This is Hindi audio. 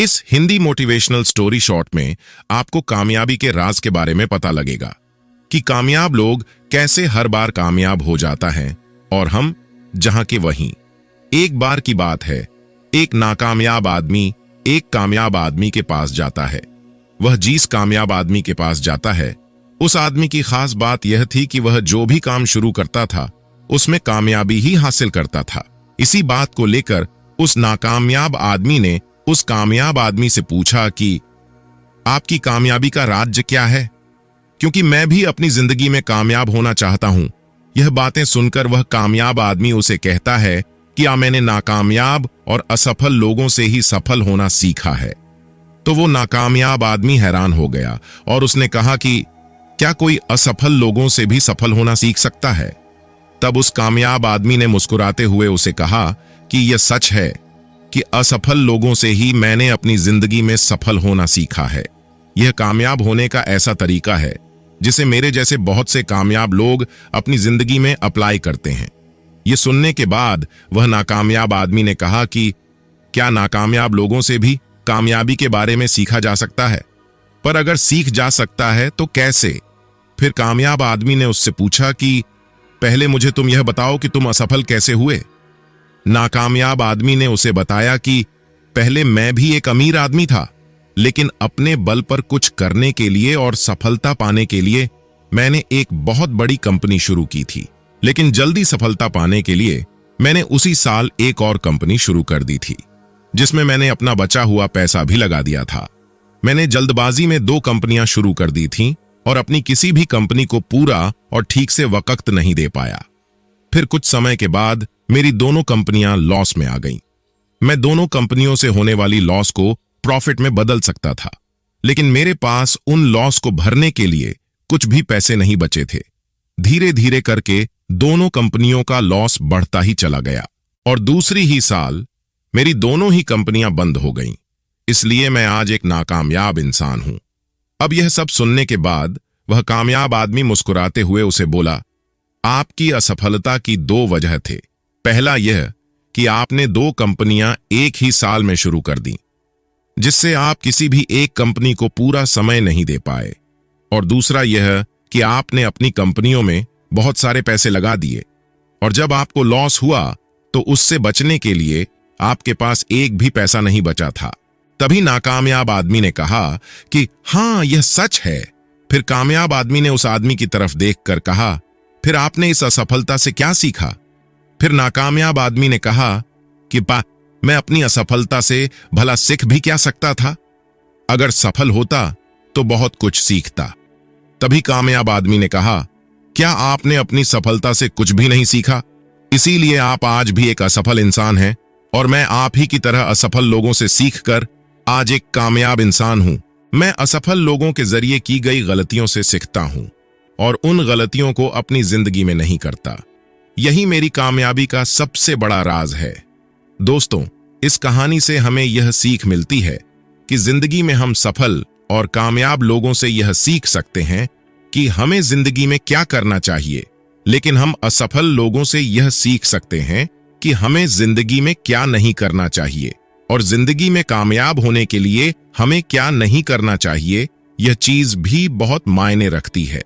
इस हिंदी मोटिवेशनल स्टोरी शॉर्ट में आपको कामयाबी के राज के बारे में पता लगेगा कि कामयाब लोग कैसे हर बार कामयाब हो जाता है और हम जहां के वहीं। एक बार की बात है, एक नाकामयाब आदमी एक कामयाब आदमी के पास जाता है। वह जिस कामयाब आदमी के पास जाता है, उस आदमी की खास बात यह थी कि वह जो भी काम शुरू करता था उसमें कामयाबी ही हासिल करता था। इसी बात को लेकर उस नाकामयाब आदमी ने उस कामयाब आदमी से पूछा कि आपकी कामयाबी का राज क्या है, क्योंकि मैं भी अपनी जिंदगी में कामयाब होना चाहता हूं। यह बातें सुनकर वह कामयाब आदमी उसे कहता है कि मैंने नाकामयाब और असफल लोगों से ही सफल होना सीखा है। तो वो नाकामयाब आदमी हैरान हो गया और उसने कहा कि क्या कोई असफल लोगों से भी सफल होना सीख सकता है? तब उस कामयाब आदमी ने मुस्कुराते हुए उसे कहा कि यह सच है कि असफल लोगों से ही मैंने अपनी जिंदगी में सफल होना सीखा है। यह कामयाब होने का ऐसा तरीका है जिसे मेरे जैसे बहुत से कामयाब लोग अपनी जिंदगी में अप्लाई करते हैं। यह सुनने के बाद वह नाकामयाब आदमी ने कहा कि क्या नाकामयाब लोगों से भी कामयाबी के बारे में सीखा जा सकता है? पर अगर सीख जा सकता है तो कैसे? फिर कामयाब आदमी ने उससे पूछा कि पहले मुझे तुम यह बताओ कि तुम असफल कैसे हुए। नाकामयाब आदमी ने उसे बताया कि पहले मैं भी एक अमीर आदमी था, लेकिन अपने बल पर कुछ करने के लिए और सफलता पाने के लिए मैंने एक बहुत बड़ी कंपनी शुरू की थी। लेकिन जल्दी सफलता पाने के लिए मैंने उसी साल एक और कंपनी शुरू कर दी थी, जिसमें मैंने अपना बचा हुआ पैसा भी लगा दिया था। मैंने जल्दबाजी में 2 कंपनियां शुरू कर दी थीं और अपनी किसी भी कंपनी को पूरा और ठीक से वक्त नहीं दे पाया। फिर कुछ समय के बाद मेरी दोनों कंपनियां लॉस में आ गईं। मैं दोनों कंपनियों से होने वाली लॉस को प्रॉफिट में बदल सकता था, लेकिन मेरे पास उन लॉस को भरने के लिए कुछ भी पैसे नहीं बचे थे। धीरे धीरे करके दोनों कंपनियों का लॉस बढ़ता ही चला गया और दूसरी ही साल मेरी दोनों ही कंपनियां बंद हो गईं। इसलिए मैं आज एक नाकामयाब इंसान हूं। अब यह सब सुनने के बाद वह कामयाब आदमी मुस्कुराते हुए उसे बोला, आपकी असफलता की 2 वजह थे। पहला यह कि आपने 2 कंपनियां एक ही साल में शुरू कर दी, जिससे आप किसी भी एक कंपनी को पूरा समय नहीं दे पाए। और दूसरा यह कि आपने अपनी कंपनियों में बहुत सारे पैसे लगा दिए और जब आपको लॉस हुआ तो उससे बचने के लिए आपके पास एक भी पैसा नहीं बचा था। तभी नाकामयाब आदमी ने कहा कि हां, यह सच है। फिर कामयाब आदमी ने उस आदमी की तरफ देखकर कहा, फिर आपने इस असफलता से क्या सीखा? फिर नाकामयाब आदमी ने कहा कि मैं अपनी असफलता से भला सीख भी क्या सकता था? अगर सफल होता तो बहुत कुछ सीखता। तभी कामयाब आदमी ने कहा, क्या आपने अपनी सफलता से कुछ भी नहीं सीखा? इसीलिए आप आज भी एक असफल इंसान हैं और मैं आप ही की तरह असफल लोगों से सीखकर आज एक कामयाब इंसान हूं। मैं असफल लोगों के जरिए की गई गलतियों से सीखता हूं और उन गलतियों को अपनी जिंदगी में नहीं करता। यही मेरी कामयाबी का सबसे बड़ा राज है। दोस्तों, इस कहानी से हमें यह सीख मिलती है कि जिंदगी में हम सफल और कामयाब लोगों से यह सीख सकते हैं कि हमें जिंदगी में क्या करना चाहिए, लेकिन हम असफल लोगों से यह सीख सकते हैं कि हमें जिंदगी में क्या नहीं करना चाहिए और जिंदगी में कामयाब होने के लिए हमें क्या नहीं करना चाहिए। यह चीज भी बहुत मायने रखती है।